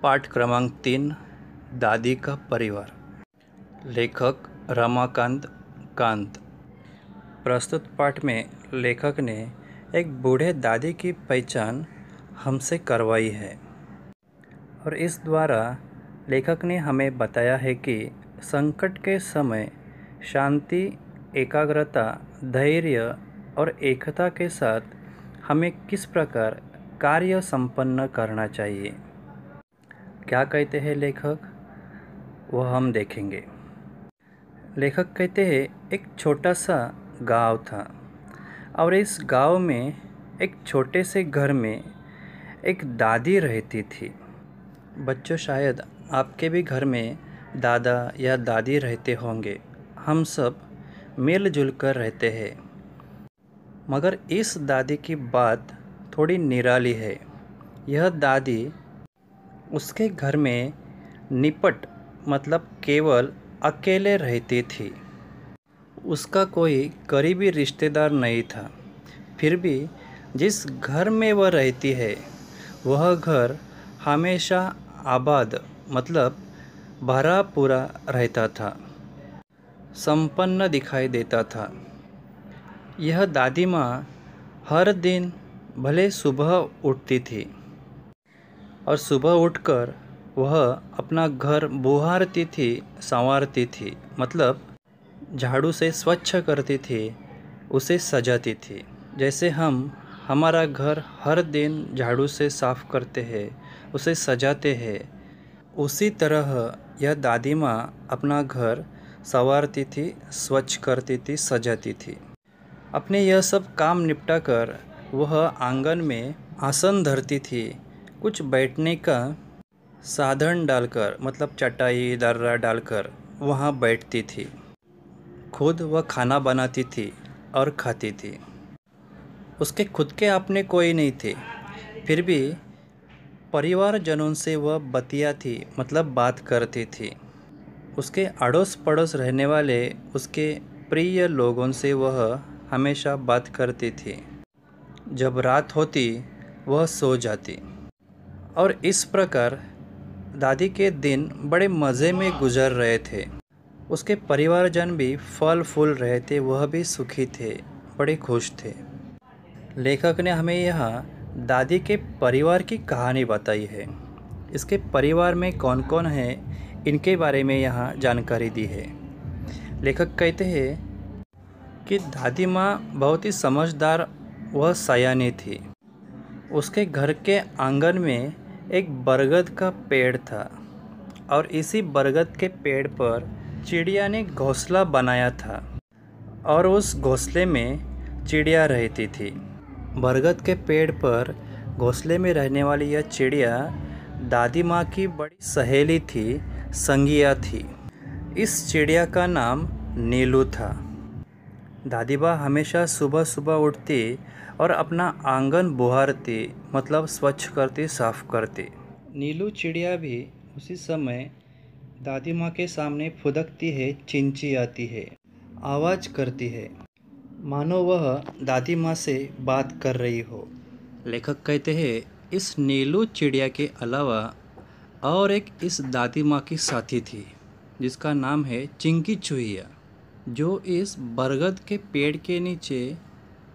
पाठ क्रमांक 3 दादी का परिवार। लेखक रमाकांत कांत। प्रस्तुत पाठ में लेखक ने एक बूढ़े दादी की पहचान हमसे करवाई है और इस द्वारा लेखक ने हमें बताया है कि संकट के समय शांति, एकाग्रता, धैर्य और एकता के साथ हमें किस प्रकार कार्य संपन्न करना चाहिए। क्या कहते हैं लेखक, वह हम देखेंगे। लेखक कहते हैं एक छोटा सा गांव था और इस गांव में एक छोटे से घर में एक दादी रहती थी। बच्चों, शायद आपके भी घर में दादा या दादी रहते होंगे। हम सब मिलजुल कर रहते हैं, मगर इस दादी की बात थोड़ी निराली है। यह दादी उसके घर में निपट मतलब केवल अकेले रहती थी। उसका कोई करीबी रिश्तेदार नहीं था। फिर भी जिस घर में वह रहती है वह घर हमेशा आबाद मतलब भरा पूरा रहता था, संपन्न दिखाई देता था। यह दादी माँ हर दिन भले सुबह उठती थी और सुबह उठकर वह अपना घर बुहारती थी, संवारती थी, मतलब झाड़ू से स्वच्छ करती थी, उसे सजाती थी। जैसे हम हमारा घर हर दिन झाड़ू से साफ़ करते हैं, उसे सजाते हैं, उसी तरह यह दादी माँ अपना घर संवारती थी, स्वच्छ करती थी, सजाती थी। अपने यह सब काम निपटा कर वह आंगन में आसन धरती थी, कुछ बैठने का साधन डालकर मतलब चटाई दर्रा डालकर वहाँ बैठती थी। खुद वह खाना बनाती थी और खाती थी। उसके खुद के अपने कोई नहीं थे, फिर भी परिवारजनों से वह बतियाती मतलब बात करती थी। उसके अड़ोस पड़ोस रहने वाले उसके प्रिय लोगों से वह हमेशा बात करती थी। जब रात होती वह सो जाती और इस प्रकार दादी के दिन बड़े मज़े में गुजर रहे थे। उसके परिवारजन भी फल फूल रहे थे, वह भी सुखी थे, बड़े खुश थे। लेखक ने हमें यहाँ दादी के परिवार की कहानी बताई है। इसके परिवार में कौन कौन है, इनके बारे में यहाँ जानकारी दी है। लेखक कहते हैं कि दादी माँ बहुत ही समझदार व सयानी थी। उसके घर के आंगन में एक बरगद का पेड़ था और इसी बरगद के पेड़ पर चिड़िया ने घोंसला बनाया था और उस घोंसले में चिड़िया रहती थी। बरगद के पेड़ पर घोंसले में रहने वाली यह चिड़िया दादी माँ की बड़ी सहेली थी, संगिया थी। इस चिड़िया का नाम नीलू था। दादी माँ हमेशा सुबह सुबह उठती और अपना आंगन बुहारती मतलब स्वच्छ करती, साफ करती। नीलू चिड़िया भी उसी समय दादी माँ के सामने फुदकती है, चिंचियाती है, आवाज़ करती है, मानो वह दादी माँ से बात कर रही हो। लेखक कहते हैं इस नीलू चिड़िया के अलावा और एक इस दादी माँ की साथी थी जिसका नाम है चिंकी चूहिया, जो इस बरगद के पेड़ के नीचे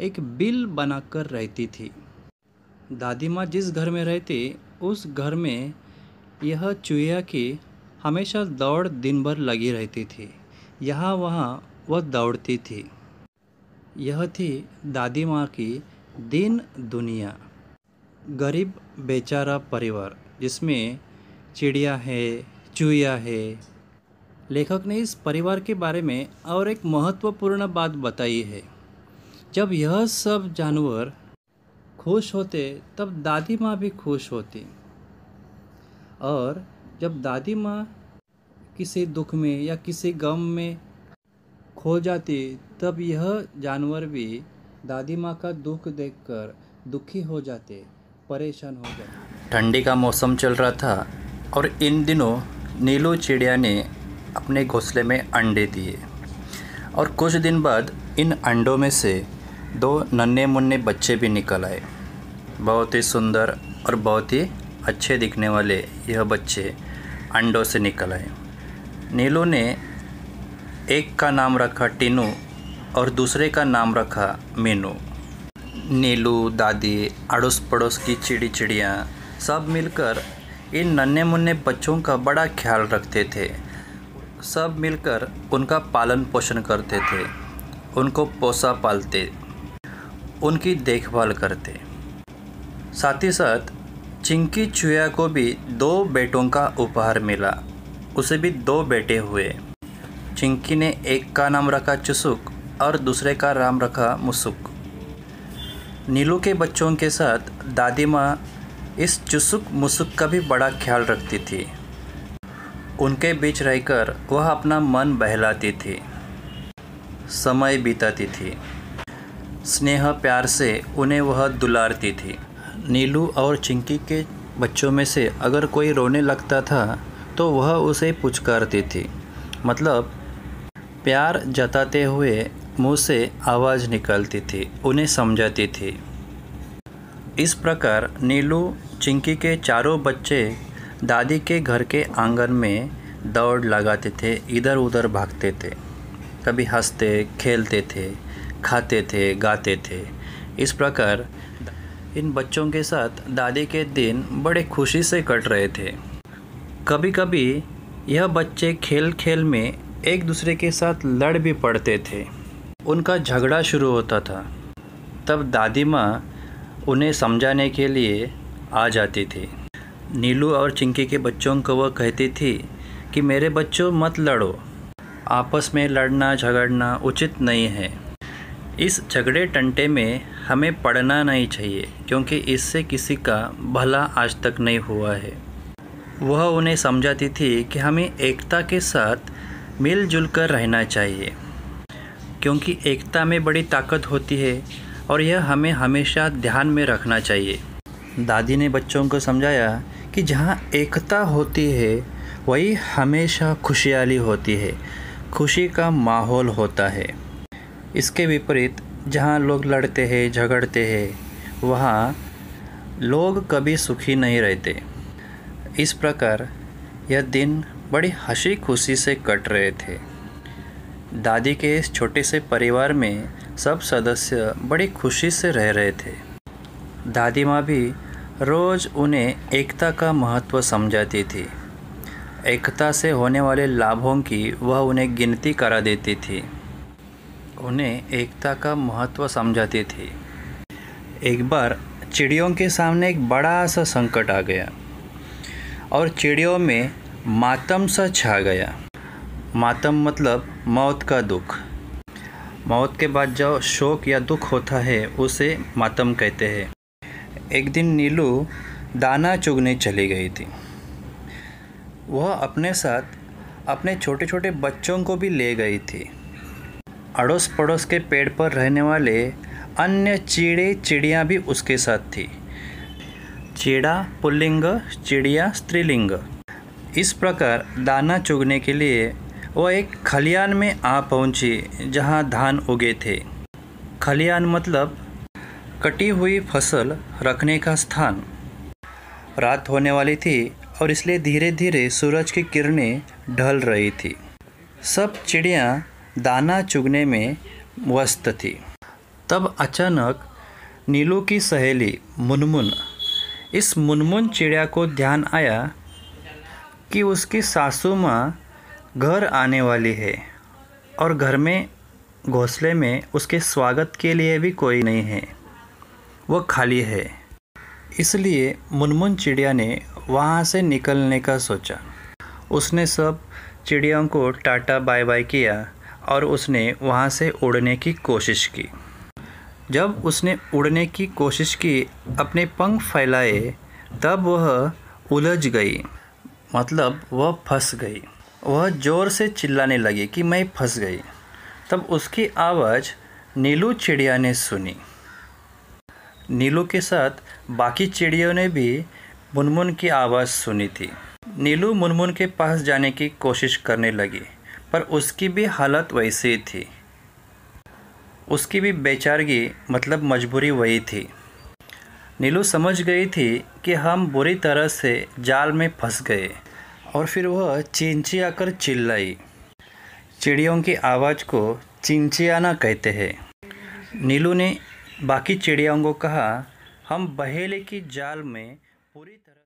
एक बिल बनाकर रहती थी। दादी माँ जिस घर में रहती उस घर में यह चूहिया की हमेशा दौड़ दिन भर लगी रहती थी। यहाँ वहाँ वह दौड़ती थी। यह थी दादी माँ की दीन दुनिया। गरीब बेचारा परिवार जिसमें चिड़िया है, चूहिया है। लेखक ने इस परिवार के बारे में और एक महत्वपूर्ण बात बताई है। जब यह सब जानवर खुश होते तब दादी माँ भी खुश होती, और जब दादी माँ किसी दुख में या किसी गम में खो जाती तब यह जानवर भी दादी माँ का दुख देखकर दुखी हो जाते, परेशान हो जाते। ठंडी का मौसम चल रहा था और इन दिनों नीलू चिड़िया ने अपने घोंसले में अंडे दिए और कुछ दिन बाद इन अंडों में से 2 नन्हे मुन्ने बच्चे भी निकल आए। बहुत ही सुंदर और बहुत ही अच्छे दिखने वाले यह बच्चे अंडों से निकल आए। नीलू ने एक का नाम रखा टीनू और दूसरे का नाम रखा मीनू। नीलू, दादी, अड़ोस पड़ोस की चिड़ियाँ सब मिलकर इन नन्हे मुन्ने बच्चों का बड़ा ख्याल रखते थे। सब मिलकर उनका पालन पोषण करते थे, उनको पोसा पालते, उनकी देखभाल करते। साथ ही साथ चिंकी चूया को भी 2 बेटों का उपहार मिला। उसे भी 2 बेटे हुए। चिंकी ने एक का नाम रखा चुसुक और दूसरे का नाम रखा मुसुक। नीलू के बच्चों के साथ दादी माँ इस चुसुक मुसुक का भी बड़ा ख्याल रखती थी। उनके बीच रहकर वह अपना मन बहलाती थी, समय बिताती थी, स्नेह प्यार से उन्हें वह दुलारती थी। नीलू और चिंकी के बच्चों में से अगर कोई रोने लगता था तो वह उसे पुचकारती थी, मतलब प्यार जताते हुए मुंह से आवाज़ निकालती थी, उन्हें समझाती थी। इस प्रकार नीलू, चिंकी के चारों बच्चे दादी के घर के आंगन में दौड़ लगाते थे, इधर उधर भागते थे, कभी हंसते खेलते थे, खाते थे, गाते थे। इस प्रकार इन बच्चों के साथ दादी के दिन बड़े खुशी से कट रहे थे। कभी कभी यह बच्चे खेल खेल में एक दूसरे के साथ लड़ भी पड़ते थे, उनका झगड़ा शुरू होता था। तब दादी माँ उन्हें समझाने के लिए आ जाती थी। नीलू और चिंकी के बच्चों को वह कहती थी कि मेरे बच्चों मत लड़ो, आपस में लड़ना झगड़ना उचित नहीं है। इस झगड़े टंटे में हमें पड़ना नहीं चाहिए, क्योंकि इससे किसी का भला आज तक नहीं हुआ है। वह उन्हें समझाती थी कि हमें एकता के साथ मिलजुल कर रहना चाहिए, क्योंकि एकता में बड़ी ताकत होती है और यह हमें हमेशा ध्यान में रखना चाहिए। दादी ने बच्चों को समझाया कि जहाँ एकता होती है वही हमेशा खुशहाली होती है, खुशी का माहौल होता है। इसके विपरीत जहाँ लोग लड़ते हैं झगड़ते हैं वहाँ लोग कभी सुखी नहीं रहते। इस प्रकार यह दिन बड़ी हंसी खुशी से कट रहे थे। दादी के इस छोटे से परिवार में सब सदस्य बड़ी खुशी से रह रहे थे। दादी माँ भी रोज़ उन्हें एकता का महत्व समझाती थी। एकता से होने वाले लाभों की वह उन्हें गिनती करा देती थी, उन्हें एकता का महत्व समझाती थी। एक बार चिड़ियों के सामने एक बड़ा सा संकट आ गया और चिड़ियों में मातम सा छा गया। मातम मतलब मौत का दुख। मौत के बाद जो शोक या दुख होता है उसे मातम कहते हैं। एक दिन नीलू दाना चुगने चली गई थी। वह अपने साथ अपने छोटे छोटे बच्चों को भी ले गई थी। अड़ोस पड़ोस के पेड़ पर रहने वाले अन्य चिड़ियाँ भी उसके साथ थी। चिड़ा पुल्लिंग, चिड़िया स्त्रीलिंग। इस प्रकार दाना चुगने के लिए वह एक खलियान में आ पहुंची जहां धान उगे थे। खलियान मतलब कटी हुई फसल रखने का स्थान। रात होने वाली थी और इसलिए धीरे धीरे सूरज की किरणें ढल रही थी। सब चिड़ियाँ दाना चुगने में व्यस्त थी। तब अचानक नीलू की सहेली मुनमुन, इस मुनमुन चिड़िया को ध्यान आया कि उसकी सासू माँ घर आने वाली है और घर में घोंसले में उसके स्वागत के लिए भी कोई नहीं है, वह खाली है। इसलिए मुनमुन चिड़िया ने वहाँ से निकलने का सोचा। उसने सब चिड़ियों को टाटा बाय बाय किया और उसने वहाँ से उड़ने की कोशिश की। जब उसने उड़ने की कोशिश की, अपने पंख फैलाए, तब वह उलझ गई, मतलब वह फंस गई। वह ज़ोर से चिल्लाने लगी कि मैं फंस गई। तब उसकी आवाज़ नीलू चिड़िया ने सुनी। नीलू के साथ बाकी चिड़ियों ने भी मुनमुन की आवाज़ सुनी थी। नीलू मुनमुन के पास जाने की कोशिश करने लगी, पर उसकी भी हालत वैसी ही थी। उसकी भी बेचारगी मतलब मजबूरी वही थी। नीलू समझ गई थी कि हम बुरी तरह से जाल में फंस गए और फिर वह चिंचियाकर चिल्लाई। चिड़ियों की आवाज़ को चिंचियाना कहते हैं। नीलू ने बाकी चिड़ियों को कहा, हम बहेले की जाल में पूरी तरह